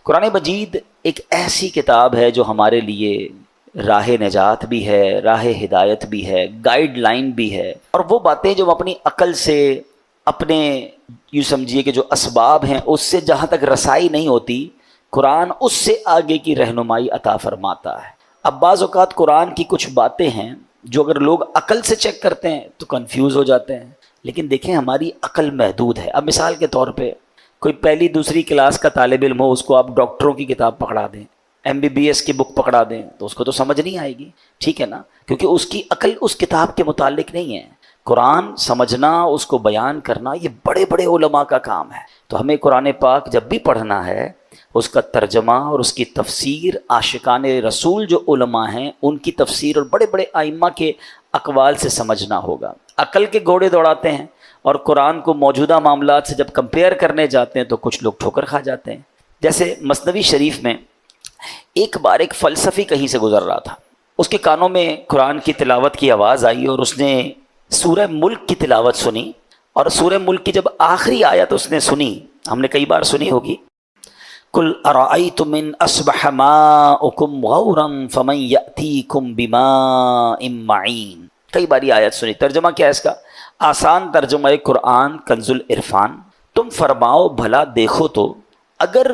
قرآن مجید ایک ایسی کتاب ہے جو ہمارے لیے راہ نجات بھی ہے، راہ ہدایت بھی ہے، گائیڈ لائن بھی ہے، اور وہ باتیں جو ہم اپنی عقل سے، اپنے یوں سمجھیے کہ جو اسباب ہیں اس سے جہاں تک رسائی نہیں ہوتی، قرآن اس سے آگے کی رہنمائی عطا فرماتا ہے۔ اب بعض اوقات قرآن کی کچھ باتیں ہیں جو اگر لوگ عقل سے چیک کرتے ہیں تو کنفیوز ہو جاتے ہیں، لیکن دیکھیں ہماری عقل محدود ہے۔ اب مثال کے طور پہ کوئی پہلی دوسری کلاس کا طالب علم ہو، اس کو آپ ڈاکٹروں کی کتاب پکڑا دیں، MBBS کی بک پکڑا دیں تو اس کو تو سمجھ نہیں آئے گی، ٹھیک ہے نا، کیونکہ اس کی عقل اس کتاب کے متعلق نہیں ہے۔ قرآن سمجھنا، اس کو بیان کرنا، یہ بڑے بڑے علماء کا کام ہے۔ تو ہمیں قرآن پاک جب بھی پڑھنا ہے، اس کا ترجمہ اور اس کی تفسیر عاشقان رسول جو علماء ہیں ان کی تفسیر اور بڑے بڑے ائمہ کے اقوال سے سمجھنا ہوگا۔ عقل کے گھوڑے دوڑاتے ہیں اور قرآن کو موجودہ معاملات سے جب کمپیئر کرنے جاتے ہیں تو کچھ لوگ ٹھوکر کھا جاتے ہیں۔ جیسے مثنوی شریف میں ایک بار ایک فلسفی کہیں سے گزر رہا تھا، اس کے کانوں میں قرآن کی تلاوت کی آواز آئی اور اس نے سورہ ملک کی تلاوت سنی، اور سورہ ملک کی جب آخری آیت اس نے سنی، ہم نے کئی بار سنی ہوگی، قُلْ أَرَأَيْتُمْ إِنْ أَصْبَحَ مَاؤُكُمْ غَوْرًا فَمَنْ يَأْتِيكُمْ بِمَاءٍ مَّعِينٍ، کئی باری آیت سنی۔ ترجمہ کیا ہے اس کا؟ آسان ترجمہ قرآن کنز العرفان، تم فرماؤ بھلا دیکھو تو اگر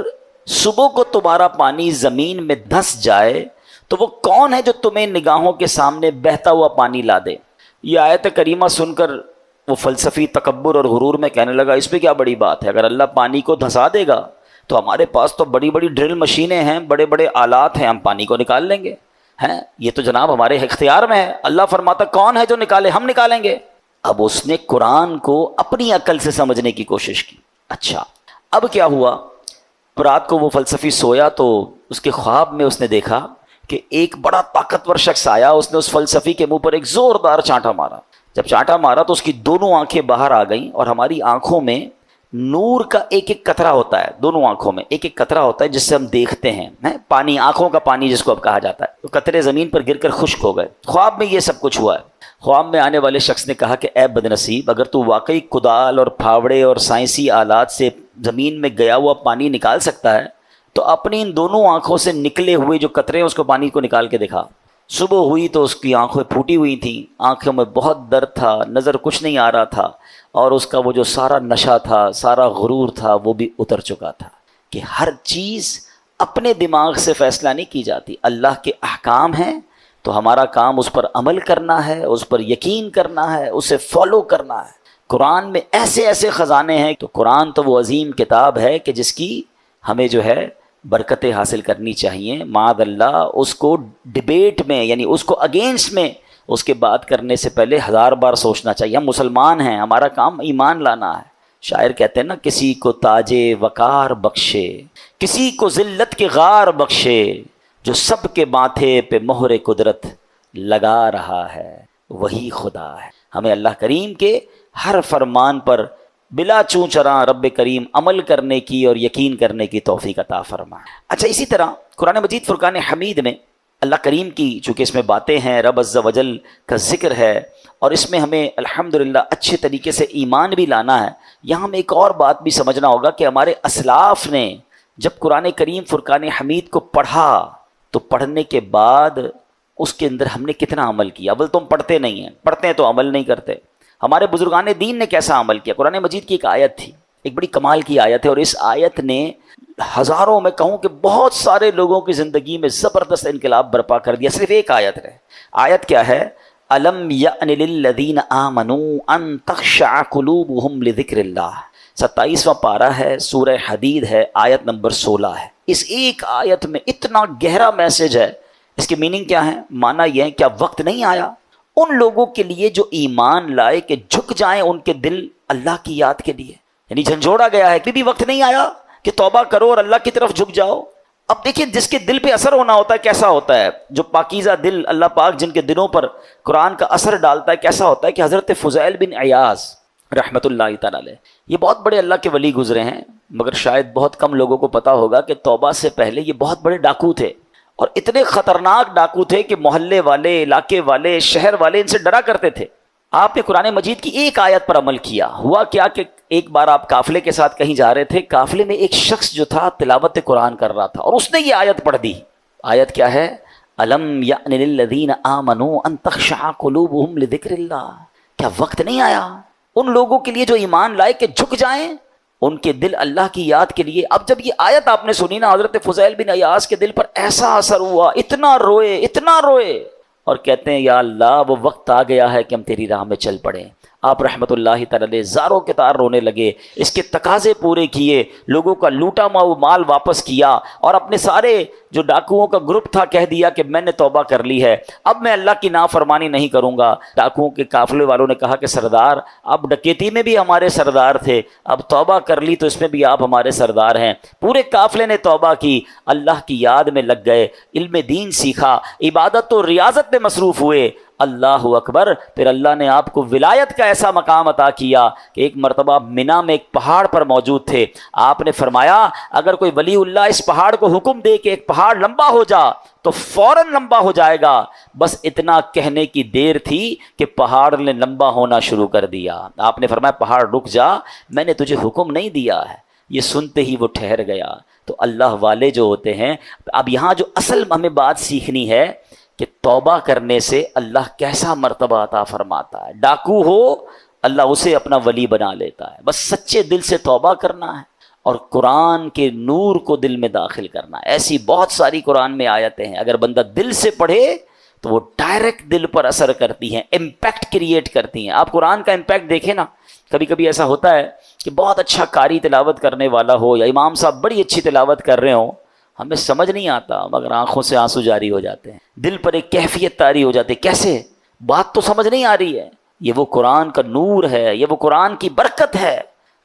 صبح کو تمہارا پانی زمین میں دھس جائے تو وہ کون ہے جو تمہیں نگاہوں کے سامنے بہتا ہوا پانی لا دے۔ یہ آیت کریمہ سن کر وہ فلسفی تکبر اور غرور میں کہنے لگا اس پہ کیا بڑی بات ہے، اگر اللہ پانی کو دھسا دے گا تو ہمارے پاس تو بڑی بڑی ڈرل مشینیں ہیں، بڑے بڑے آلات ہیں، ہم پانی کو نکال لیں گے، ہیں یہ تو جناب ہمارے اختیار میں ہے۔ اللہ فرماتا کون ہے جو نکالے، ہم نکالیں گے۔ اب اس نے قرآن کو اپنی عقل سے سمجھنے کی کوشش کی۔ اچھا اب کیا ہوا، رات کو وہ فلسفی سویا تو اس کے خواب میں اس نے دیکھا کہ ایک بڑا طاقتور شخص آیا، اس نے اس فلسفی کے منہ پر ایک زوردار چانٹا مارا۔ جب چانٹا مارا تو اس کی دونوں آنکھیں باہر آ گئیں، اور ہماری آنکھوں میں نور کا ایک ایک قطرہ ہوتا ہے، دونوں آنکھوں میں ایک ایک قطرہ ہوتا ہے جس سے ہم دیکھتے ہیں، پانی، آنکھوں کا پانی جس کو اب کہا جاتا ہے، تو قطرے زمین پر گر کر خشک ہو گئے۔ خواب میں یہ سب کچھ ہوا ہے۔ خواب میں آنے والے شخص نے کہا کہ اے بدنصیب، اگر تو واقعی کدال اور پھاوڑے اور سائنسی آلات سے زمین میں گیا ہوا پانی نکال سکتا ہے تو اپنی ان دونوں آنکھوں سے نکلے ہوئے جو قطرے ہیں اس کو پانی کو نکال کے دکھا۔ صبح ہوئی تو اس کی آنکھیں پھوٹی ہوئی تھیں، آنکھوں میں بہت درد تھا، نظر کچھ نہیں آ رہا تھا، اور اس کا وہ جو سارا نشہ تھا، سارا غرور تھا، وہ بھی اتر چکا تھا کہ ہر چیز اپنے دماغ سے فیصلہ نہیں کی جاتی، اللہ کے احکام ہیں تو ہمارا کام اس پر عمل کرنا ہے، اس پر یقین کرنا ہے، اسے فالو کرنا ہے۔ قرآن میں ایسے ایسے خزانے ہیں، تو قرآن تو وہ عظیم کتاب ہے کہ جس کی ہمیں جو ہے برکتیں حاصل کرنی چاہیے۔ معاذ اللہ اس کو ڈیبیٹ میں، یعنی اس کو اگینسٹ میں اس کے بات کرنے سے پہلے 1000 بار سوچنا چاہیے۔ ہم مسلمان ہیں، ہمارا کام ایمان لانا ہے۔ شاعر کہتے ہیں نا، کسی کو تاج وقار بخشے، کسی کو ذلت کے غار بخشے، جو سب کے ماتھے پہ مہر قدرت لگا رہا ہے وہی خدا ہے۔ ہمیں اللہ کریم کے ہر فرمان پر بلا چون چراں رب کریم عمل کرنے کی اور یقین کرنے کی توفیق عطا فرمائے۔ اچھا اسی طرح قرآن مجید فرقان حمید میں اللہ کریم کی چونکہ اس میں باتیں ہیں، رب عز و جل کا ذکر ہے، اور اس میں ہمیں الحمدللہ اچھے طریقے سے ایمان بھی لانا ہے۔ یہاں ہمیں ایک اور بات بھی سمجھنا ہوگا کہ ہمارے اسلاف نے جب قرآن کریم فرقان حمید کو پڑھا تو پڑھنے کے بعد اس کے اندر ہم نے کتنا عمل کیا۔ اول تو ہم پڑھتے نہیں ہیں، پڑھتے ہیں تو عمل نہیں کرتے۔ ہمارے بزرگان دین نے کیسا عمل کیا۔ قرآن مجید کی ایک آیت تھی، ایک بڑی کمال کی آیت ہے، اور اس آیت نے ہزاروں، میں کہوں کہ بہت سارے لوگوں کی زندگی میں زبردست انقلاب برپا کر دیا۔ صرف ایک آیت ہے۔ آیت کیا ہے؟ الم یأن للذین آمنوا ان تخشع قلوبہم لذکر اللہ، 27واں پارہ ہے، سورہ حدید ہے، آیت نمبر 16 ہے۔ اس ایک آیت میں اتنا گہرا میسج ہے۔ اس کی میننگ کیا ہے؟ معنی یہ ہے، کیا وقت نہیں آیا ان لوگوں کے لیے جو ایمان لائے کہ جھک جائیں ان کے دل اللہ کی یاد کے لیے؟ یعنی جھنجھوڑا گیا ہے، بھی وقت نہیں آیا کہ توبہ کرو اور اللہ کی طرف جھک جاؤ۔ اب دیکھیں جس کے دل پہ اثر ہونا ہوتا ہے کیسا ہوتا ہے، جو پاکیزہ دل اللہ پاک جن کے دلوں پر قرآن کا اثر ڈالتا ہے کیسا ہوتا ہے، کہ حضرت فضیل بن عیاض رحمۃ اللہ تعالی علیہ، یہ بہت بڑے اللہ کے ولی گزرے ہیں، مگر شاید بہت کم لوگوں کو پتا ہوگا کہ توبہ سے پہلے یہ بہت بڑے ڈاکو تھے، اور اتنے خطرناک ڈاکو تھے کہ محلے والے، علاقے والے، شہر والے ان سے ڈرا کرتے تھے۔ آپ نے قرآن مجید کی ایک آیت پر عمل کیا. ہوا کیا کہ ایک بار آپ قافلے کے ساتھ کہیں جا رہے تھے، قافلے میں ایک شخص جو تھا تلاوت قرآن کر رہا تھا، اور اس نے یہ آیت پڑھ دی. آیت کیا ہے؟ الم یأن للذین آمنوا ان تخشع قلوبہم لذکر اللہ. کیا وقت نہیں آیا ان لوگوں کے لیے جو ایمان لائے کہ جھک جائیں ان کے دل اللہ کی یاد کے لیے؟ اب جب یہ آیت آپ نے سنی نا، حضرت فضیل بن عیاض کے دل پر ایسا اثر ہوا، اتنا روئے اور کہتے ہیں یا اللہ وہ وقت آ گیا ہے کہ ہم تیری راہ میں چل پڑیں. آپ رحمت اللہ تعالی زاروں کے تار رونے لگے، اس کے تقاضے پورے کیے، لوگوں کا لوٹا مال واپس کیا، اور اپنے سارے جو ڈاکوؤں کا گروپ تھا کہہ دیا کہ میں نے توبہ کر لی ہے، اب میں اللہ کی نافرمانی نہیں کروں گا. ڈاکوؤں کے قافلے والوں نے کہا کہ سردار اب ڈکیتی میں بھی ہمارے سردار تھے، اب توبہ کر لی تو اس میں بھی آپ ہمارے سردار ہیں. پورے قافلے نے توبہ کی، اللہ کی یاد میں لگ گئے، علم دین سیکھا، عبادت و ریاضت میں مصروف ہوئے. اللہ اکبر. پھر اللہ نے آپ کو ولایت کا ایسا مقام عطا کیا کہ ایک مرتبہ منا میں ایک پہاڑ پر موجود تھے. آپ نے فرمایا اگر کوئی ولی اللہ اس پہاڑ کو حکم دے کہ ایک پہاڑ لمبا ہو جا تو فوراً لمبا ہو جائے گا. بس اتنا کہنے کی دیر تھی کہ پہاڑ نے لمبا ہونا شروع کر دیا. آپ نے فرمایا پہاڑ رک جا، میں نے تجھے حکم نہیں دیا ہے. یہ سنتے ہی وہ ٹھہر گیا. تو اللہ والے جو ہوتے ہیں، اب یہاں جو اصل ہمیں بات سیکھنی ہے کہ توبہ کرنے سے اللہ کیسا مرتبہ عطا فرماتا ہے. ڈاکو ہو اللہ اسے اپنا ولی بنا لیتا ہے. بس سچے دل سے توبہ کرنا ہے اور قرآن کے نور کو دل میں داخل کرنا ہے. ایسی بہت ساری قرآن میں آیتیں ہیں، اگر بندہ دل سے پڑھے تو وہ ڈائریکٹ دل پر اثر کرتی ہیں، امپیکٹ کریٹ کرتی ہیں. آپ قرآن کا امپیکٹ دیکھیں نا، کبھی کبھی ایسا ہوتا ہے کہ بہت اچھا قاری تلاوت کرنے والا ہو یا امام صاحب بڑی اچھی تلاوت کر رہے ہوں، ہمیں سمجھ نہیں آتا مگر آنکھوں سے آنسو جاری ہو جاتے ہیں، دل پر ایک کیفیت طاری ہو جاتی ہے. کیسے؟ بات تو سمجھ نہیں آ رہی ہے. یہ وہ قرآن کا نور ہے، یہ وہ قرآن کی برکت ہے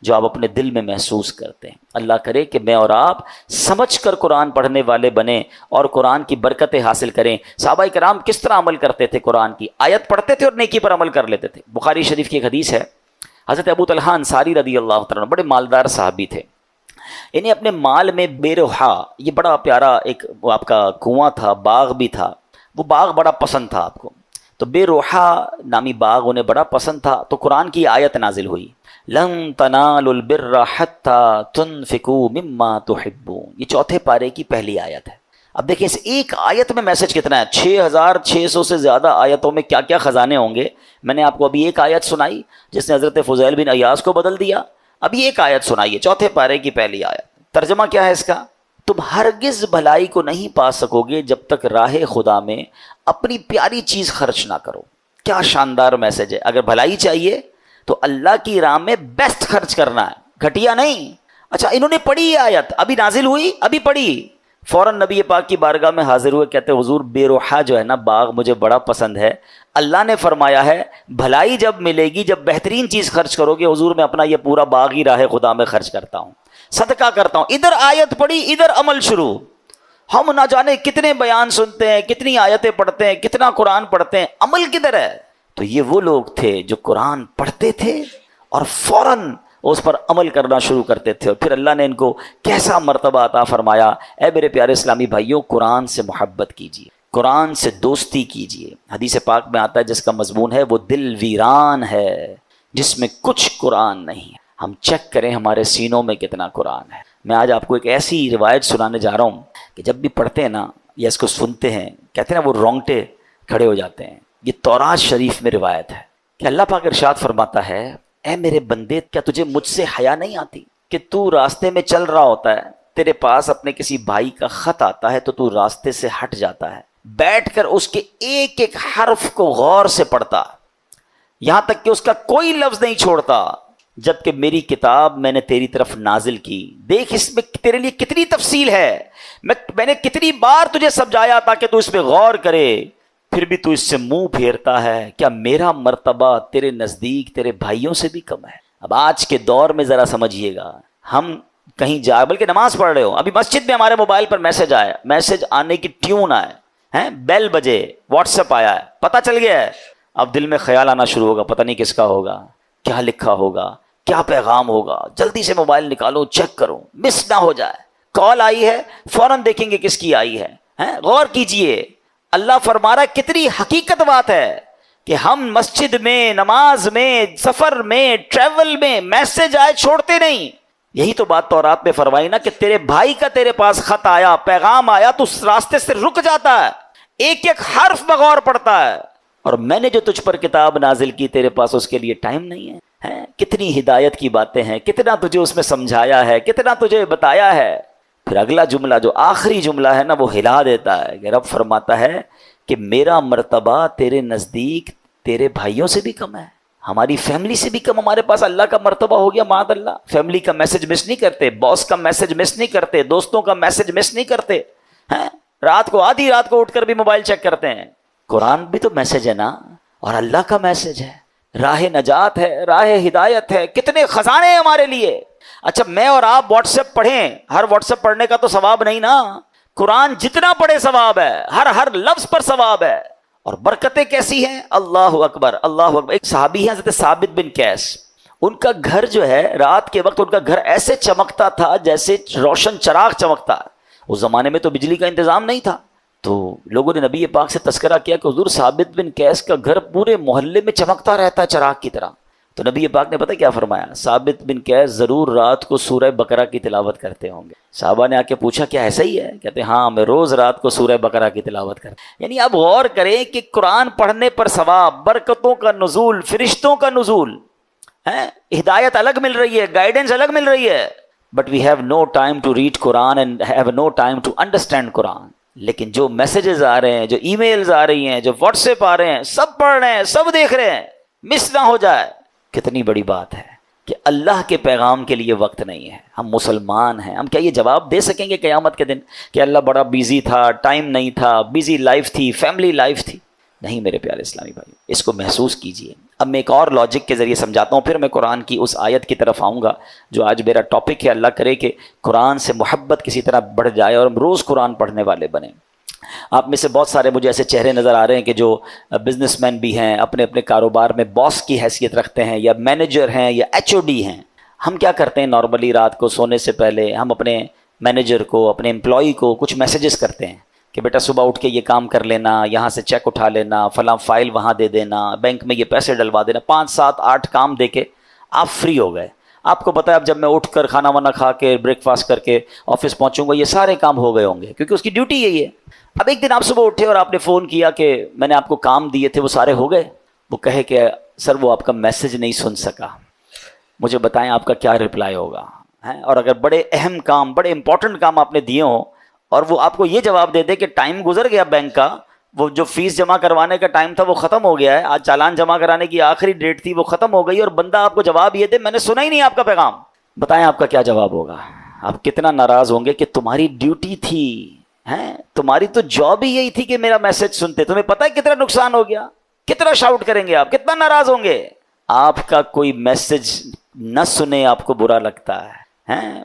جو آپ اپنے دل میں محسوس کرتے ہیں. اللہ کرے کہ میں اور آپ سمجھ کر قرآن پڑھنے والے بنیں اور قرآن کی برکتیں حاصل کریں. صحابہ کرام کس طرح عمل کرتے تھے؟ قرآن کی آیت پڑھتے تھے اور نیکی پر عمل کر لیتے تھے. بخاری شریف کی ایک حدیث ہے، حضرت ابو طلحہ انصاری رضی اللہ تعالیٰ بڑے مالدار صحابی تھے. انہیں اپنے مال میں بے روحا، یہ بڑا پیارا ایک آپ کا کنواں تھا، باغ بھی تھا، وہ باغ بڑا پسند تھا آپ کو. تو بے روحا نامی باغ انہیں بڑا پسند تھا. تو قرآن کی آیت نازل ہوئی، لن تنالوا البر حتی تنفقوا مما تحبون. یہ چوتھے پارے کی پہلی آیت ہے. اب دیکھیں اس ایک آیت میں میسج کتنا ہے. 6600 سے زیادہ آیتوں میں کیا کیا خزانے ہوں گے. میں نے آپ کو ابھی ایک آیت سنائی جس نے حضرت فضیل بن عیاض کو بدل دیا. ابھی ایک آیت سنائیے، چوتھے پارے کی پہلی آیت. ترجمہ کیا ہے اس کا؟ تم ہرگز بھلائی کو نہیں پا سکو گے جب تک راہ خدا میں اپنی پیاری چیز خرچ نہ کرو. کیا شاندار میسج ہے. اگر بھلائی چاہیے تو اللہ کی راہ میں بیسٹ خرچ کرنا ہے، گھٹیا نہیں. اچھا انہوں نے پڑھی یہ آیت، ابھی نازل ہوئی، ابھی پڑھی، فوراً نبی پاک کی بارگاہ میں حاضر ہوئے، کہتے حضور بے روحا جو ہے نا باغ مجھے بڑا پسند ہے. اللہ نے فرمایا ہے بھلائی جب ملے گی جب بہترین چیز خرچ کرو گے. حضور میں اپنا یہ پورا باغ ہی راہ خدا میں خرچ کرتا ہوں، صدقہ کرتا ہوں. ادھر آیت پڑھی، ادھر عمل شروع. ہم نہ جانے کتنے بیان سنتے ہیں، کتنی آیتیں پڑھتے ہیں، کتنا قرآن پڑھتے ہیں، عمل کدھر ہے؟ تو یہ وہ لوگ تھے جو قرآن پڑھتے تھے اور فوراً اس پر عمل کرنا شروع کرتے تھے. اور پھر اللہ نے ان کو کیسا مرتبہ عطا فرمایا. اے میرے پیارے اسلامی بھائیوں، قرآن سے محبت کیجیے، قرآن سے دوستی کیجیے. حدیث پاک میں آتا ہے جس کا مضمون ہے وہ دل ویران ہے جس میں کچھ قرآن نہیں ہے. ہم چیک کریں ہمارے سینوں میں کتنا قرآن ہے. میں آج آپ کو ایک ایسی روایت سنانے جا رہا ہوں کہ جب بھی پڑھتے ہیں نا یا اس کو سنتے ہیں، کہتے ہیں نا وہ رونگٹے کھڑے ہو جاتے ہیں. یہ تورات شریف میں روایت ہے کہ اللہ پاک ارشاد فرماتا ہے اے میرے بندے کیا تجھے مجھ سے حیا نہیں آتی کہ تو راستے میں چل رہا ہوتا ہے، تیرے پاس اپنے کسی بھائی کا خط آتا ہے تو تو راستے سے ہٹ جاتا ہے، بیٹھ کر اس کے ایک ایک حرف کو غور سے پڑھتا، یہاں تک کہ اس کا کوئی لفظ نہیں چھوڑتا، جبکہ میری کتاب میں نے تیری طرف نازل کی. دیکھ اس میں تیرے لیے کتنی تفصیل ہے، میں نے کتنی بار تجھے سمجھایا تاکہ تو اس پہ غور کرے، پھر بھی تو اس سے منہ پھیرتا ہے. کیا میرا مرتبہ تیرے نزدیک تیرے بھائیوں سے بھی کم ہے؟ اب آج کے دور میں ذرا سمجھیے گا، ہم کہیں جا بلکہ نماز پڑھ رہے ہو، ابھی مسجد میں ہمارے موبائل پر میسج آیا، میسج آنے کی ٹیون آئے، بیل بجے، واٹس ایپ آیا ہے، پتہ چل گیا ہے. اب دل میں خیال آنا شروع ہوگا پتہ نہیں کس کا ہوگا، کیا لکھا ہوگا، کیا پیغام ہوگا. جلدی سے موبائل نکالو، چیک کرو مس نہ ہو جائے. کال آئی ہے فوراً دیکھیں گے کس کی آئی ہے. غور کیجئے، اللہ فرما رہا ہے کتنی حقیقت بات ہے. کہ ہم مسجد میں، نماز میں، سفر میں، ٹریول میں میسج آئے چھوڑتے نہیں. یہی تو بات تورات میں فرمائی نا کہ تیرے بھائی کا تیرے پاس خط آیا، پیغام آیا، تو اس راستے سے رک جاتا ہے، ایک ایک حرف بغور پڑتا ہے. اور میں نے جو تجھ پر کتاب نازل کی تیرے پاس اس کے لیے ٹائم نہیں ہے. کتنی ہدایت کی باتیں ہیں، کتنا تجھے اس میں سمجھایا ہے، کتنا تجھے بتایا ہے. پھر اگلا جملہ جو آخری جملہ ہے نا، وہ ہلا دیتا ہے کہ رب فرماتا ہے کہ میرا مرتبہ تیرے نزدیک تیرے بھائیوں سے بھی کم ہے، ہماری فیملی سے بھی کم ہمارے پاس اللہ کا مرتبہ ہو گیا. معاذ اللہ، فیملی کا میسج مس نہیں کرتے، باس کا میسج مس نہیں کرتے، دوستوں کا میسج مس نہیں کرتے ہیں. رات کو آدھی رات کو اٹھ کر بھی موبائل چیک کرتے ہیں. قرآن بھی تو میسج ہے نا، اور اللہ کا میسج ہے، راہ نجات ہے، راہ ہدایت ہے، کتنے خزانے ہیں ہمارے لیے. اچھا میں اور آپ واٹس ایپ پڑھیں، ہر واٹس ایپ پڑھنے کا تو ثواب نہیں نا. قرآن جتنا پڑھے ثواب ہے، ہر لفظ پر ثواب ہے. اور برکتیں کیسی ہیں، اللہ اکبر اللہ اکبر. ایک صحابی ہیں حضرت ثابت بن قیس، ان کا گھر جو ہے رات کے وقت ان کا گھر ایسے چمکتا تھا جیسے روشن چراغ چمکتا ہے. اس زمانے میں تو بجلی کا انتظام نہیں تھا، تو لوگوں نے نبی پاک سے تذکرہ کیا کہ حضور ثابت بن قیس کا گھر پورے محلے میں چمکتا رہتا ہے چراغ کی طرح. تو نبی پاک نے پتہ کیا فرمایا، ثابت بن قیس ضرور رات کو سورہ بقرہ کی تلاوت کرتے ہوں گے. صحابہ نے آ کے پوچھا کیا ایسا ہی ہے؟ کہتے ہیں ہاں میں روز رات کو سورہ بقرہ کی تلاوت کرتا. یعنی آپ غور کریں کہ قرآن پڑھنے پر ثواب، برکتوں کا نزول، فرشتوں کا نزول ہے، ہدایت الگ مل رہی ہے، گائیڈنس الگ مل رہی ہے. But we have no time to read Quran and have no time to understand Quran. لیکن جو میسیجز آ رہے ہیں، جو ای میلز آ رہی ہیں، جو واٹس ایپ آ رہے ہیں، سب پڑھ رہے ہیں، سب دیکھ رہے ہیں، مس نہ ہو جائے. کتنی بڑی بات ہے کہ اللہ کے پیغام کے لیے وقت نہیں ہے. ہم مسلمان ہیں، ہم کیا یہ جواب دے سکیں گے قیامت کے دن کہ اللہ بڑا بیزی تھا، ٹائم نہیں تھا، بیزی لائف تھی، فیملی لائف تھی؟ نہیں میرے پیارے اسلامی بھائی، اس کو محسوس کیجئے. اب میں ایک اور لاجک کے ذریعے سمجھاتا ہوں، پھر میں قرآن کی اس آیت کی طرف آؤں گا جو آج میرا ٹاپک ہے. اللہ کرے کہ قرآن سے محبت کسی طرح بڑھ جائے اور ہم روز قرآن پڑھنے والے بنیں. آپ میں سے بہت سارے مجھے ایسے چہرے نظر آ رہے ہیں کہ جو بزنس مین بھی ہیں، اپنے اپنے کاروبار میں باس کی حیثیت رکھتے ہیں، یا مینیجر ہیں، یا ایچ او ڈی ہیں. ہم کیا کرتے ہیں نارملی رات کو سونے سے پہلے ہم اپنے مینیجر کو، اپنے امپلائی کو کچھ میسیجز کرتے ہیں کہ بیٹا صبح اٹھ کے یہ کام کر لینا، یہاں سے چیک اٹھا لینا، فلاں فائل وہاں دے دینا، بینک میں یہ پیسے ڈلوا دینا. 5 7 8 کام دے کے آپ فری ہو گئے. آپ کو پتہ ہے اب جب میں اٹھ کر کھانا وانا کھا کے بریک فاسٹ کر کے آفس پہنچوں گا یہ سارے کام ہو گئے ہوں گے، کیونکہ اس کی ڈیوٹی یہی ہے. اب ایک دن آپ صبح اٹھے اور آپ نے فون کیا کہ میں نے آپ کو کام دیے تھے وہ سارے ہو گئے. وہ کہے کہ سر وہ آپ کا میسج نہیں سن سکا، مجھے بتائیں آپ کا کیا رپلائی ہوگا؟ اور اگر بڑے اہم کام، بڑے امپورٹنٹ کام آپ نے دیے ہوں اور وہ آپ کو یہ جواب دے دے کہ ٹائم گزر گیا بینک کا، وہ جو فیس جمع کروانے کا ٹائم تھا وہ ختم ہو گیا ہے، آج چالان جمع کرانے کی آخری ڈیٹ تھی وہ ختم ہو گئی، اور بندہ آپ کو جواب یہ دے میں نے سنا ہی نہیں آپ کا پیغام. بتائیں آپ کا کیا جواب ہوگا؟ آپ کتنا ناراض ہوں گے کہ تمہاری ڈیوٹی تھی، تمہاری تو جاب ہی یہی تھی کہ میرا میسج سنتے. تمہیں پتہ ہے کتنا نقصان ہو گیا، کتنا شاؤٹ کریں گے آپ، کتنا ناراض ہوں گے. آپ کا کوئی میسج نہ سنے آپ کو برا لگتا ہے.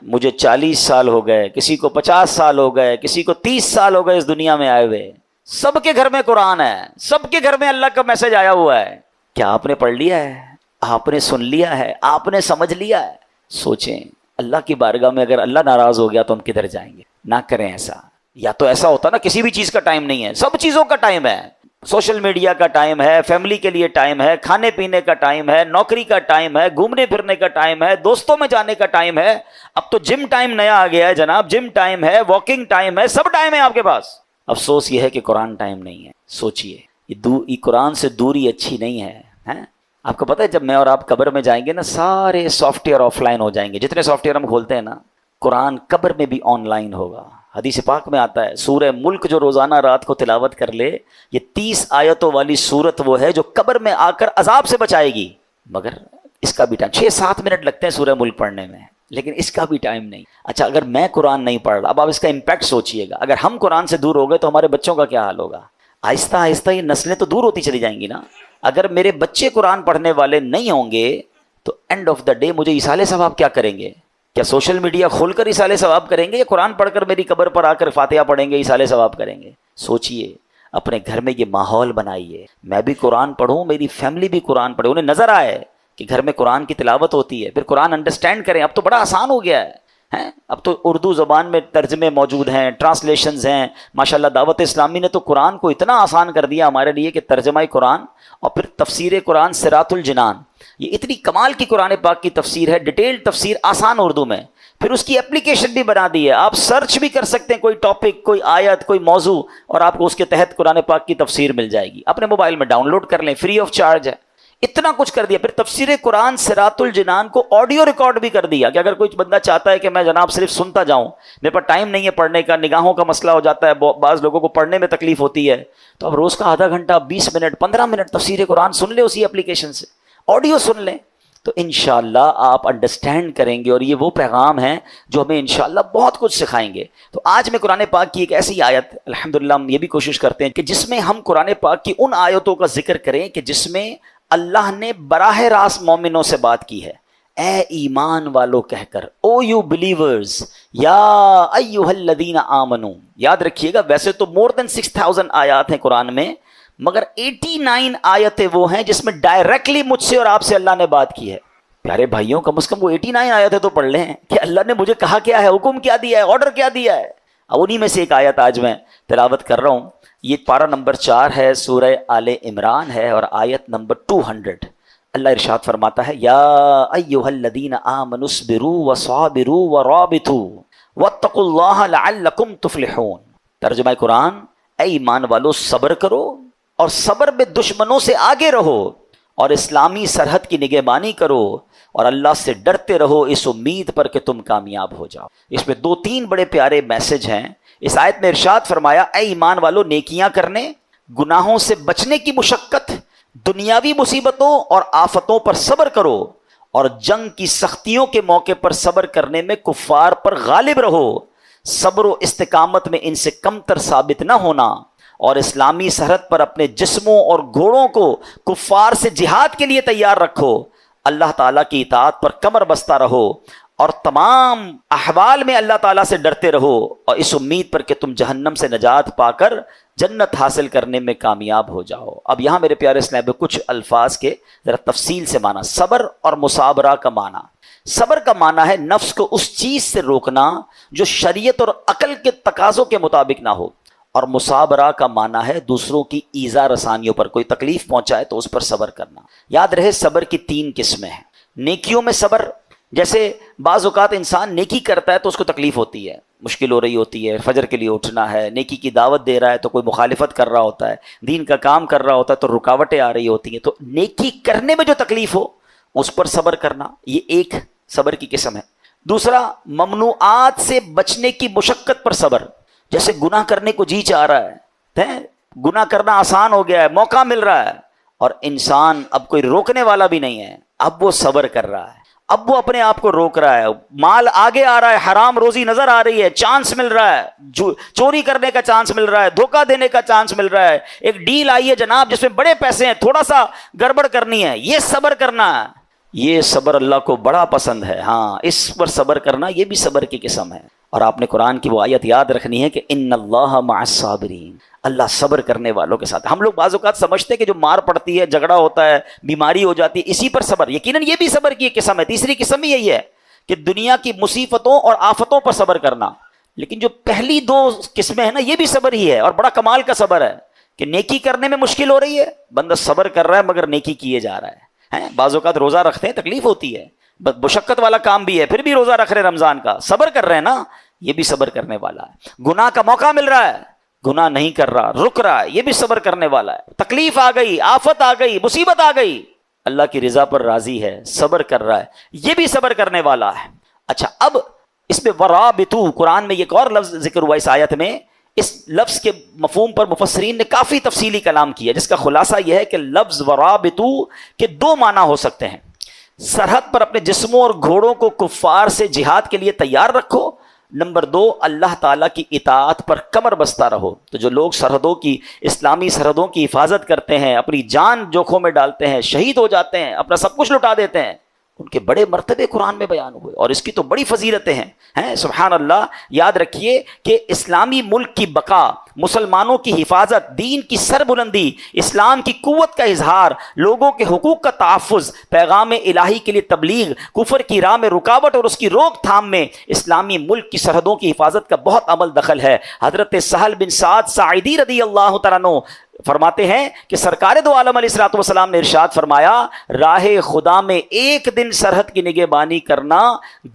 مجھے 40 سال ہو گئے، کسی کو 50 سال ہو گئے، کسی کو 30 سال ہو گئے اس دنیا میں آئے ہوئے، سب کے گھر میں قرآن ہے، سب کے گھر میں اللہ کا میسج آیا ہوا ہے. کیا آپ نے پڑھ لیا ہے؟ آپ نے سن لیا ہے؟ آپ نے سمجھ لیا ہے؟ سوچیں اللہ کی بارگاہ میں اگر اللہ ناراض ہو گیا تو ہم کدھر جائیں گے؟ نہ کریں ایسا. یا تو ایسا ہوتا نا کسی بھی چیز کا ٹائم نہیں ہے، سب چیزوں کا ٹائم ہے. سوشل میڈیا کا ٹائم ہے، فیملی کے لیے ٹائم ہے، کھانے پینے کا ٹائم ہے، نوکری کا ٹائم ہے، گھومنے پھرنے کا ٹائم ہے، دوستوں میں جانے کا ٹائم ہے. اب تو جم ٹائم نیا آ گیا ہے جناب، جم ٹائم ہے، واکنگ ٹائم ہے، سب ٹائم ہے آپ کے پاس. افسوس یہ ہے کہ قرآن ٹائم نہیں ہے. سوچئے یہ قرآن سے دوری اچھی نہیں ہے. آپ کو پتہ ہے جب میں اور آپ قبر میں جائیں گے نا سارے سافٹ ویئر آف لائن ہو جائیں گے، جتنے سافٹ ویئر ہم کھولتے ہیں نا قرآن قبر میں بھی آن لائن ہوگا. حدیث پاک میں آتا ہے سورہ ملک جو روزانہ رات کو تلاوت کر لے، یہ 30 آیتوں والی سورت وہ ہے جو قبر میں آ کر عذاب سے بچائے گی. مگر اس کا بھی ٹائم 6-7 منٹ لگتے ہیں سورہ ملک پڑھنے میں، لیکن اس کا بھی ٹائم نہیں. اچھا اگر میں قرآن نہیں پڑھ رہا، اب آپ اس کا امپیکٹ سوچئے گا. اگر ہم قرآن سے دور ہو گئے تو ہمارے بچوں کا کیا حال ہوگا؟ آہستہ آہستہ یہ نسلیں تو دور ہوتی چلی جائیں گی نا. اگر میرے بچے قرآن پڑھنے والے نہیں ہوں گے تو اینڈ آف دا ڈے مجھے ایصال ثواب کیا کریں گے؟ کیا سوشل میڈیا کھول کر ایصال ثواب کریں گے یا قرآن پڑھ کر میری قبر پر آ کر فاتحہ پڑھیں گے ایصال ثواب کریں گے؟ سوچئے، اپنے گھر میں یہ ماحول بنائیے، میں بھی قرآن پڑھوں، میری فیملی بھی قرآن پڑھے، انہیں نظر آئے کہ گھر میں قرآن کی تلاوت ہوتی ہے، پھر قرآن انڈرسٹینڈ کریں. اب تو بڑا آسان ہو گیا ہے. ہیں، اب تو اردو زبان میں ترجمے موجود ہیں، ٹرانسلیشنز ہیں ماشاءاللہ۔ دعوت اسلامی نے تو قرآن کو اتنا آسان کر دیا ہمارے لیے کہ ترجمہ قرآن اور پھر تفسیر قرآن صراط الجنان، یہ اتنی کمال کی قرآن پاک کی تفسیر ہے، ڈیٹیل تفسیر آسان اردو میں، پھر اس کی اپلیکیشن بھی بنا دی ہے، آپ سرچ بھی کر سکتے ہیں کوئی ٹاپک، کوئی آیت، کوئی موضوع، اور آپ کو اس کے تحت قرآن پاک کی تفسیر مل جائے گی، اپنے موبائل میں ڈاؤن لوڈ کر لیں، فری آف چارج ہے۔ اتنا کچھ کر دیا، پھر تفسیر قرآن صراط الجنان کو آڈیو ریکارڈ بھی کر دیا کہ اگر کوئی بندہ چاہتا ہے کہ میں جناب صرف سنتا جاؤں، میرے پاس ٹائم نہیں ہے پڑھنے کا، نگاہوں کا مسئلہ ہو جاتا ہے، بعض لوگوں کو پڑھنے میں تکلیف ہوتی ہے، تو اب روز کا آدھا گھنٹہ 20 منٹ 15 منٹ تفسیر قرآن سن لیں اسی اپلیکیشن سے، آڈیو سن لیں، تو انشاءاللہ آپ انڈرسٹینڈ کریں گے، اور یہ وہ پیغام ہیں جو ہمیں انشاءاللہ بہت کچھ سکھائیں گے۔ تو آج میں قرآن پاک کی ایک ایسی آیت، الحمدللہ ہم یہ بھی کوشش کرتے ہیں کہ جس میں ہم قرآن پاک کی ان آیتوں کا ذکر کریں کہ جس میں اللہ نے براہ راست مومنوں سے بات کی ہے، اے ایمان والو کہہ کر، او یو بلیورز، یا ایھا الذین آمنو۔ یاد رکھیے گا ویسے تو more than 6000 آیات ہیں قرآن میں، مگر 89 آیتیں وہ ہیں جس میں ڈائریکٹلی مجھ سے اور آپ سے اللہ نے بات کی ہے۔ پیارے بھائیوں کم از کم وہ 89 آیتیں تو پڑھ لیں کہ اللہ نے مجھے کہا کیا ہے، حکم کیا دیا ہے، آرڈر کیا دیا ہے۔ اب انہی میں سے ایک آیت آج میں تلاوت کر رہا ہوں، یہ پارہ نمبر 4 ہے، سورہ آل عمران ہے، اور آیت نمبر 200۔ اللہ ارشاد فرماتا ہے، یا ایھا الذین آمنوا اصبروا وصابروا ورابطوا واتقوا اللہ لعلکم تفلحون۔ ترجمہ قرآن، اے ایمان والو صبر کرو اور صبر میں دشمنوں سے آگے رہو، اور اسلامی سرحد کی نگہبانی کرو، اور اللہ سے ڈرتے رہو اس امید پر کہ تم کامیاب ہو جاؤ۔ اس میں 2-3 بڑے پیارے میسج ہیں۔ اس آیت میں ارشاد فرمایا، اے ایمان والو نیکیاں کرنے، گناہوں سے بچنے کی مشقت، دنیاوی مصیبتوں اور آفتوں پر صبر کرو، اور جنگ کی سختیوں کے موقع پر صبر کرنے میں کفار پر غالب رہو، صبر و استقامت میں ان سے کمتر ثابت نہ ہونا، اور اسلامی سرحد پر اپنے جسموں اور گھوڑوں کو کفار سے جہاد کے لیے تیار رکھو، اللہ تعالیٰ کی اطاعت پر کمر بستہ رہو، اور تمام احوال میں اللہ تعالیٰ سے ڈرتے رہو، اور اس امید پر کہ تم جہنم سے نجات پا کر جنت حاصل کرنے میں کامیاب ہو جاؤ۔ اب یہاں میرے پیارے اسلام میں کچھ الفاظ کے ذرا تفصیل سے معنی۔ صبر اور مصابرہ کا معنی، صبر کا معنی ہے نفس کو اس چیز سے روکنا جو شریعت اور عقل کے تقاضوں کے مطابق نہ ہو، اور مصابرہ کا معنی ہے دوسروں کی ایذا رسانیوں پر، کوئی تکلیف پہنچائے تو اس پر صبر کرنا۔ یاد رہے صبر کی 3 قسمیں ہیں۔ نیکیوں میں صبر، جیسے بعض اوقات انسان نیکی کرتا ہے تو اس کو تکلیف ہوتی ہے، مشکل ہو رہی ہوتی ہے، فجر کے لیے اٹھنا ہے، نیکی کی دعوت دے رہا ہے تو کوئی مخالفت کر رہا ہوتا ہے، دین کا کام کر رہا ہوتا ہے تو رکاوٹیں آ رہی ہوتی ہیں، تو نیکی کرنے میں جو تکلیف ہو اس پر صبر کرنا، یہ ایک صبر کی قسم ہے۔ دوسرا، ممنوعات سے بچنے کی مشقت پر صبر، جیسے گناہ کرنے کو جی چاہ رہا ہے، گناہ کرنا آسان ہو گیا ہے، موقع مل رہا ہے، اور انسان اب کوئی روکنے والا بھی نہیں ہے، اب وہ صبر کر رہا ہے، اب وہ اپنے آپ کو روک رہا ہے، مال آگے آ رہا ہے، حرام روزی نظر آ رہی ہے، چانس مل رہا ہے، چوری کرنے کا چانس مل رہا ہے، دھوکہ دینے کا چانس مل رہا ہے، ایک ڈیل آئی ہے جناب جس میں بڑے پیسے ہیں، تھوڑا سا گڑبڑ کرنی ہے، یہ صبر کرنا ہے، یہ صبر اللہ کو بڑا پسند ہے۔ ہاں، اس پر صبر کرنا یہ بھی صبر کی قسم ہے۔ اور آپ نے قرآن کی وہ آیت یاد رکھنی ہے کہ ان اللہ مع الصابرین، اللہ صبر کرنے والوں کے ساتھ۔ ہم لوگ بعض اوقات سمجھتے ہیں کہ جو مار پڑتی ہے، جھگڑا ہوتا ہے، بیماری ہو جاتی ہے، اسی پر صبر، یقیناً یہ بھی صبر کی ایک قسم ہے۔ تیسری قسم ہی یہی ہے کہ دنیا کی مصیبتوں اور آفتوں پر صبر کرنا، لیکن جو پہلی 2 قسمیں ہیں نا، یہ بھی صبر ہی ہے، اور بڑا کمال کا صبر ہے کہ نیکی کرنے میں مشکل ہو رہی ہے، بندہ صبر کر رہا ہے مگر نیکی کیے جا رہا ہے۔ بعض اوقات روزہ رکھتے ہیں، تکلیف ہوتی ہے، مشقت والا کام بھی ہے، پھر بھی روزہ رکھ رہے رمضان کا، صبر کر رہے ہیں نا، یہ بھی صبر کرنے والا ہے۔ گناہ کا موقع مل رہا ہے، گناہ نہیں کر رہا، رک رہا ہے، یہ بھی صبر کرنے والا ہے۔ تکلیف آ گئی، آفت آ گئی، مصیبت آ گئی، اللہ کی رضا پر راضی ہے، صبر کر رہا ہے، یہ بھی صبر کرنے والا ہے۔ اچھا، اب اس میں ورابطو، قرآن میں ایک اور لفظ ذکر ہوا اس آیت میں، اس لفظ کے مفہوم پر مفسرین نے کافی تفصیلی کلام کیا، جس کا خلاصہ یہ ہے کہ لفظ ورابطو کے 2 معنی ہو سکتے ہیں۔ سرحد پر اپنے جسموں اور گھوڑوں کو کفار سے جہاد کے لیے تیار رکھو، نمبر 2، اللہ تعالیٰ کی اطاعت پر کمر بستہ رہو۔ تو جو لوگ سرحدوں کی، اسلامی سرحدوں کی حفاظت کرتے ہیں، اپنی جان جوکھوں میں ڈالتے ہیں، شہید ہو جاتے ہیں، اپنا سب کچھ لٹا دیتے ہیں، ان کے بڑے مرتبے قرآن میں بیان ہوئے، اور اس کی تو بڑی فضیلتیں ہیں۔ سبحان اللہ، یاد رکھیے کہ اسلامی ملک کی بقا مسلمانوں کی حفاظت، دین کی سربلندی، اسلام کی قوت کا اظہار، لوگوں کے حقوق کا تحفظ، پیغام الہی کے لیے تبلیغ، کفر کی راہ میں رکاوٹ اور اس کی روک تھام میں اسلامی ملک کی سرحدوں کی حفاظت کا بہت عمل دخل ہے۔ حضرت سہل بن سعد ساعدی رضی اللہ تعالیٰ عنہ فرماتے ہیں کہ سرکار دو عالم علیہ الصلوۃ والسلام نے ارشاد فرمایا، راہ خدا میں ایک دن سرحد کی نگہبانی کرنا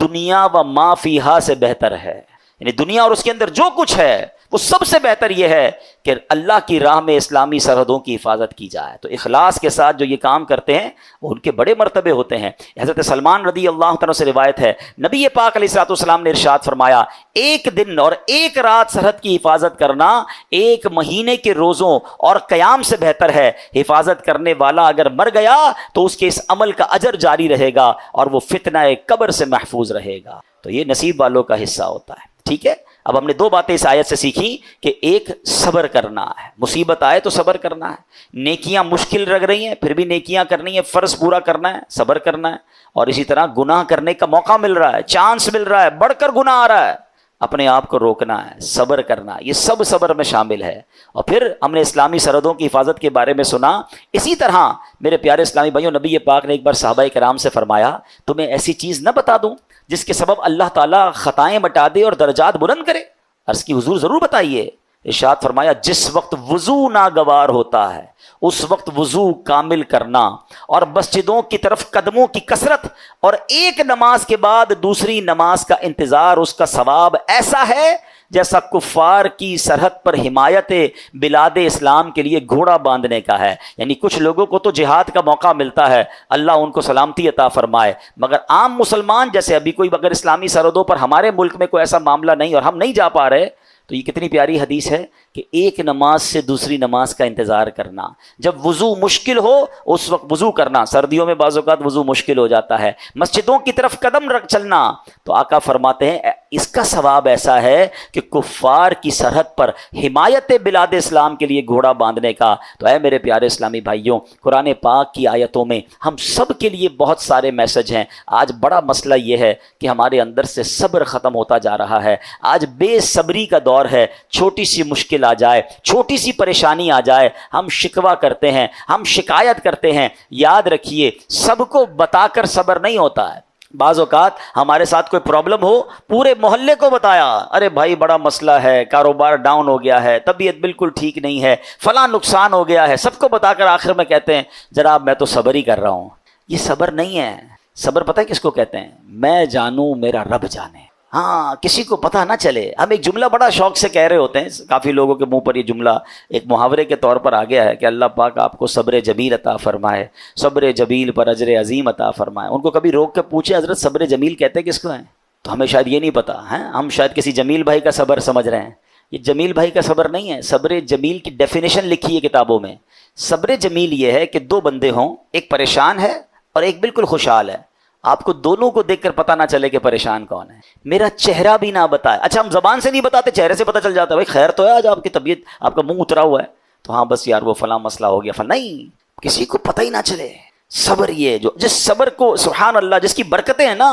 دنیا و ما فیہا سے بہتر ہے، یعنی دنیا اور اس کے اندر جو کچھ ہے وہ سب سے بہتر یہ ہے کہ اللہ کی راہ میں اسلامی سرحدوں کی حفاظت کی جائے۔ تو اخلاص کے ساتھ جو یہ کام کرتے ہیں وہ ان کے بڑے مرتبے ہوتے ہیں۔ حضرت سلمان رضی اللہ تعالیٰ سے روایت ہے، نبی پاک علیہ الصلوۃ والسلام نے ارشاد فرمایا، ایک دن اور ایک رات سرحد کی حفاظت کرنا ایک مہینے کے روزوں اور قیام سے بہتر ہے۔ حفاظت کرنے والا اگر مر گیا تو اس کے اس عمل کا اجر جاری رہے گا اور وہ فتنہ قبر سے محفوظ رہے گا۔ تو یہ نصیب والوں کا حصہ ہوتا ہے۔ ٹھیک ہے، اب ہم نے دو باتیں اس آیت سے سیکھی کہ ایک صبر کرنا ہے، مصیبت آئے تو صبر کرنا ہے، نیکیاں مشکل لگ رہی ہیں پھر بھی نیکیاں کرنی ہے، فرض پورا کرنا ہے، صبر کرنا ہے، اور اسی طرح گناہ کرنے کا موقع مل رہا ہے، چانس مل رہا ہے، بڑھ کر گناہ آ رہا ہے، اپنے آپ کو روکنا ہے، صبر کرنا ہے، یہ سب صبر میں شامل ہے۔ اور پھر ہم نے اسلامی سرحدوں کی حفاظت کے بارے میں سنا۔ اسی طرح میرے پیارے اسلامی بھائیوں، نبی پاک نے ایک بار صحابہ کرام سے فرمایا، تمہیں ایسی چیز نہ بتا دوں جس کے سبب اللہ تعالیٰ خطائیں مٹا دے اور درجات بلند کرے؟ عرض کی حضور ضرور بتائیے۔ ارشاد فرمایا، جس وقت وضو ناگوار ہوتا ہے اس وقت وضو کامل کرنا، اور مسجدوں کی طرف قدموں کی کثرت، اور ایک نماز کے بعد دوسری نماز کا انتظار، اس کا ثواب ایسا ہے جیسا کفار کی سرحد پر حمایت بلاد اسلام کے لیے گھوڑا باندھنے کا ہے۔ یعنی کچھ لوگوں کو تو جہاد کا موقع ملتا ہے، اللہ ان کو سلامتی عطا فرمائے، مگر عام مسلمان جیسے ابھی کوئی اگر اسلامی سرحدوں پر ہمارے ملک میں کوئی ایسا معاملہ نہیں اور ہم نہیں جا پا رہے، تو یہ کتنی پیاری حدیث ہے کہ ایک نماز سے دوسری نماز کا انتظار کرنا، جب وضو مشکل ہو اس وقت وضو کرنا، سردیوں میں بعض اوقات وضو مشکل ہو جاتا ہے، مسجدوں کی طرف قدم رکھ چلنا، تو آقا فرماتے ہیں اس کا ثواب ایسا ہے کہ کفار کی سرحد پر حمایت بلاد اسلام کے لیے گھوڑا باندھنے کا۔ تو اے میرے پیارے اسلامی بھائیوں، قرآن پاک کی آیتوں میں ہم سب کے لیے بہت سارے میسج ہیں۔ آج بڑا مسئلہ یہ ہے کہ ہمارے اندر سے صبر ختم ہوتا جا رہا ہے، آج بے صبری کا دور ہے، چھوٹی سی مشکل آ جائے، چھوٹی سی پریشانی آ جائے، ہم شکوہ کرتے ہیں، ہم شکایت کرتے ہیں۔ یاد رکھیے، سب کو بتا کر صبر نہیں ہوتا ہے۔ بعض اوقات ہمارے ساتھ کوئی پرابلم ہو، پورے محلے کو بتایا، ارے بھائی بڑا مسئلہ ہے، کاروبار ڈاؤن ہو گیا ہے، طبیعت بالکل ٹھیک نہیں ہے، فلاں نقصان ہو گیا ہے، سب کو بتا کر آخر میں کہتے ہیں جناب میں تو صبر ہی کر رہا ہوں۔ یہ صبر نہیں ہے۔ صبر پتہ ہے کس کو کہتے ہیں؟ میں جانوں میرا رب جانے۔ ہاں، کسی کو پتہ نہ چلے۔ ہم ایک جملہ بڑا شوق سے کہہ رہے ہوتے ہیں، کافی لوگوں کے منہ پر یہ جملہ ایک محاورے کے طور پر آ گیا ہے کہ اللہ پاک آپ کو صبر جمیل عطا فرمائے، صبر جمیل پر اجر عظیم عطا فرمائے۔ ان کو کبھی روک کے پوچھے حضرت صبر جمیل کہتے کس کو ہیں؟ تو ہمیں شاید یہ نہیں پتا ہے، ہم شاید کسی جمیل بھائی کا صبر سمجھ رہے ہیں۔ یہ جمیل بھائی کا صبر نہیں ہے۔ صبر جمیل کی ڈیفینیشن لکھی ہے کتابوں میں۔ صبر جمیل یہ ہے کہ دو بندے ہوں، ایک پریشان ہے اور ایک بالکل خوشحال ہے، آپ کو دونوں کو دیکھ کر پتہ نہ چلے کہ پریشان کون ہے، میرا چہرہ بھی نہ بتائے۔ اچھا ہم زبان سے نہیں بتاتے، چہرے سے پتہ چل جاتا ہے، بھائی خیر تو ہے آج آپ کی طبیعت، آپ کا منہ اترا ہوا ہے، تو ہاں بس یار وہ فلاں مسئلہ ہو گیا، نہیں، کسی کو پتہ ہی نہ چلے۔ صبر یہ جو جس صبر کو سبحان اللہ جس کی برکتیں ہیں نا،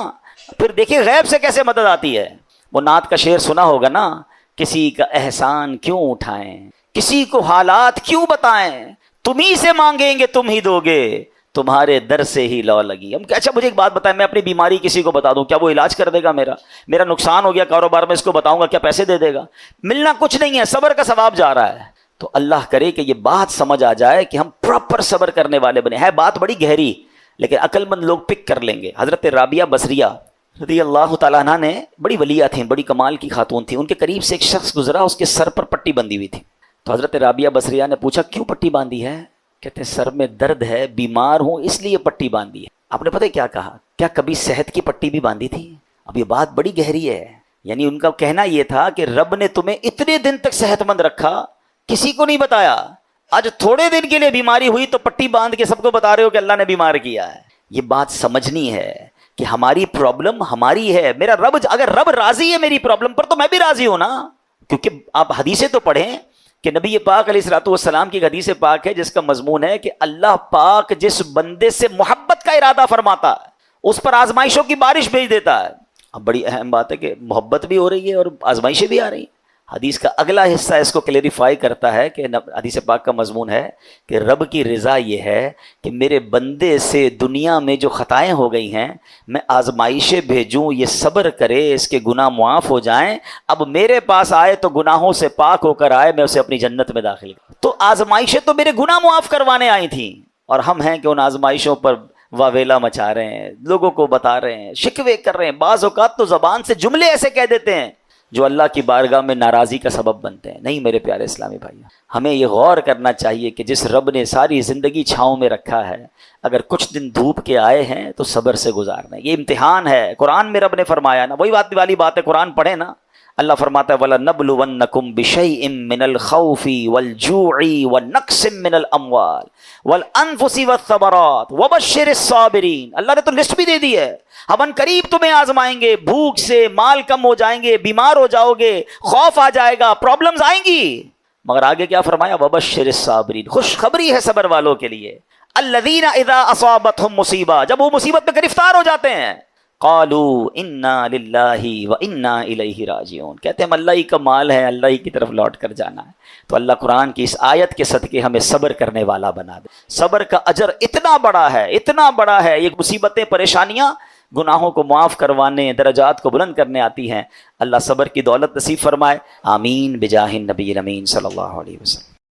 پھر دیکھیں غیب سے کیسے مدد آتی ہے۔ وہ نعت کا شعر سنا ہوگا نا، کسی کا احسان کیوں اٹھائیں، کسی کو حالات کیوں بتائیں، تم ہی سے مانگیں گے تم ہی دو گے، تمہارے در سے ہی لو لگی۔ ہم کہ اچھا مجھے ایک بات بتائیں، میں اپنی بیماری کسی کو بتا دوں، کیا وہ علاج کر دے گا؟ میرا نقصان ہو گیا کاروبار میں، اس کو بتاؤں گا کیا پیسے دے دے گا؟ ملنا کچھ نہیں ہے، صبر کا ثواب جا رہا ہے۔ تو اللہ کرے کہ یہ بات سمجھ آ جائے کہ ہم پراپر صبر کرنے والے بنے۔ ہے بات بڑی گہری لیکن عقل مند لوگ پک کر لیں گے۔ حضرت رابعہ بصریہ رضی اللہ تعالیٰ عنہ نے بڑی ولیہ تھیں، بڑی کمال کی خاتون تھیں، ان کے قریب سے ایک شخص گزرا، اس کے سر پر پٹی بندھی ہوئی تھی۔ تو حضرت رابعہ بصریہ نے پوچھا کیوں پٹی باندھی ہے؟ کہتے ہیں سر میں درد ہے، بیمار ہوں اس لیے پٹی باندھی ہے۔ آپ نے پتہ کیا کہا؟ کیا کبھی صحت کی پٹی بھی باندھی تھی؟ اب یہ بات بڑی گہری ہے، یعنی ان کا کہنا یہ تھا کہ رب نے تمہیں اتنے دن تک صحت مند رکھا، کسی کو نہیں بتایا، آج تھوڑے دن کے لیے بیماری ہوئی تو پٹی باندھ کے سب کو بتا رہے ہو کہ اللہ نے بیمار کیا ہے۔ یہ بات سمجھنی ہے کہ ہماری پرابلم ہماری ہے، میرا رب اگر رب راضی ہے میری پرابلم پر تو میں بھی راضی ہوں نا، کیونکہ آپ حدیثیں تو پڑھیں کہ نبی پاک علیہ الصلوۃ والسلام کی حدیث پاک ہے جس کا مضمون ہے کہ اللہ پاک جس بندے سے محبت کا ارادہ فرماتا ہے اس پر آزمائشوں کی بارش بھیج دیتا ہے۔ اب بڑی اہم بات ہے کہ محبت بھی ہو رہی ہے اور آزمائشیں بھی آ رہی ہیں۔ حدیث کا اگلا حصہ اس کو کلیریفائی کرتا ہے کہ حدیث پاک کا مضمون ہے کہ رب کی رضا یہ ہے کہ میرے بندے سے دنیا میں جو خطائیں ہو گئی ہیں میں آزمائشیں بھیجوں، یہ صبر کرے، اس کے گناہ معاف ہو جائیں، اب میرے پاس آئے تو گناہوں سے پاک ہو کر آئے، میں اسے اپنی جنت میں داخل کروں۔ تو آزمائشیں تو میرے گناہ معاف کروانے آئی تھیں، اور ہم ہیں کہ ان آزمائشوں پر واویلا مچا رہے ہیں، لوگوں کو بتا رہے ہیں، شکوے کر رہے ہیں، بعض اوقات تو زبان سے جملے ایسے کہہ دیتے ہیں جو اللہ کی بارگاہ میں ناراضی کا سبب بنتے ہیں۔ نہیں میرے پیارے اسلامی بھائیوں، ہمیں یہ غور کرنا چاہیے کہ جس رب نے ساری زندگی چھاؤں میں رکھا ہے، اگر کچھ دن دھوپ کے آئے ہیں تو صبر سے گزارنا ہے، یہ امتحان ہے۔ قرآن میں رب نے فرمایا نا، وہی بات والی بات ہے، قرآن پڑھے نا، اللہ فرماتا ہے وَلَنَبْلُوَنَّكُمْ بِشَيْءٍ مِّنَ الْخَوْفِ وَالْجُوعِ وَنَقْصٍ مِّنَ الْأَمْوَالِ وَالْأَنفُسِ وَالثَّمَرَاتِ وَبَشِّرِ الصَّابِرِينَ۔ اللہ نے تو لسٹ بھی دے دی ہے، ہم ان قریب تمہیں آزمائیں گے، بھوک سے مال کم ہو جائیں گے، بیمار ہو جاؤ گے، خوف آ جائے گا، پرابلمز آئیں گی، مگر آگے کیا فرمایا؟ وَبَشِّرِ الصَّابِرِينَ، خوشخبری ہے صبر والوں کے لیے۔ الَّذِينَ إِذَا أَصَابَتْهُمْ مُصِیبَۃٌ، جب وہ مصیبت میں گرفتار ہو جاتے ہیں، قالوا انا للہ وانا الیہ راجعون، کہتے ہیں ہم اللہ ہی کا مال ہے، اللہ ہی کی طرف لوٹ کر جانا ہے۔ تو اللہ قرآن کی اس آیت کے صدقے ہمیں صبر کرنے والا بنا دے۔ صبر کا اجر اتنا بڑا ہے، اتنا بڑا ہے، یہ مصیبتیں پریشانیاں گناہوں کو معاف کروانے، درجات کو بلند کرنے آتی ہیں۔ اللہ صبر کی دولت نصیب فرمائے، آمین بجاہ النبی الامین صلی اللہ علیہ وسلم۔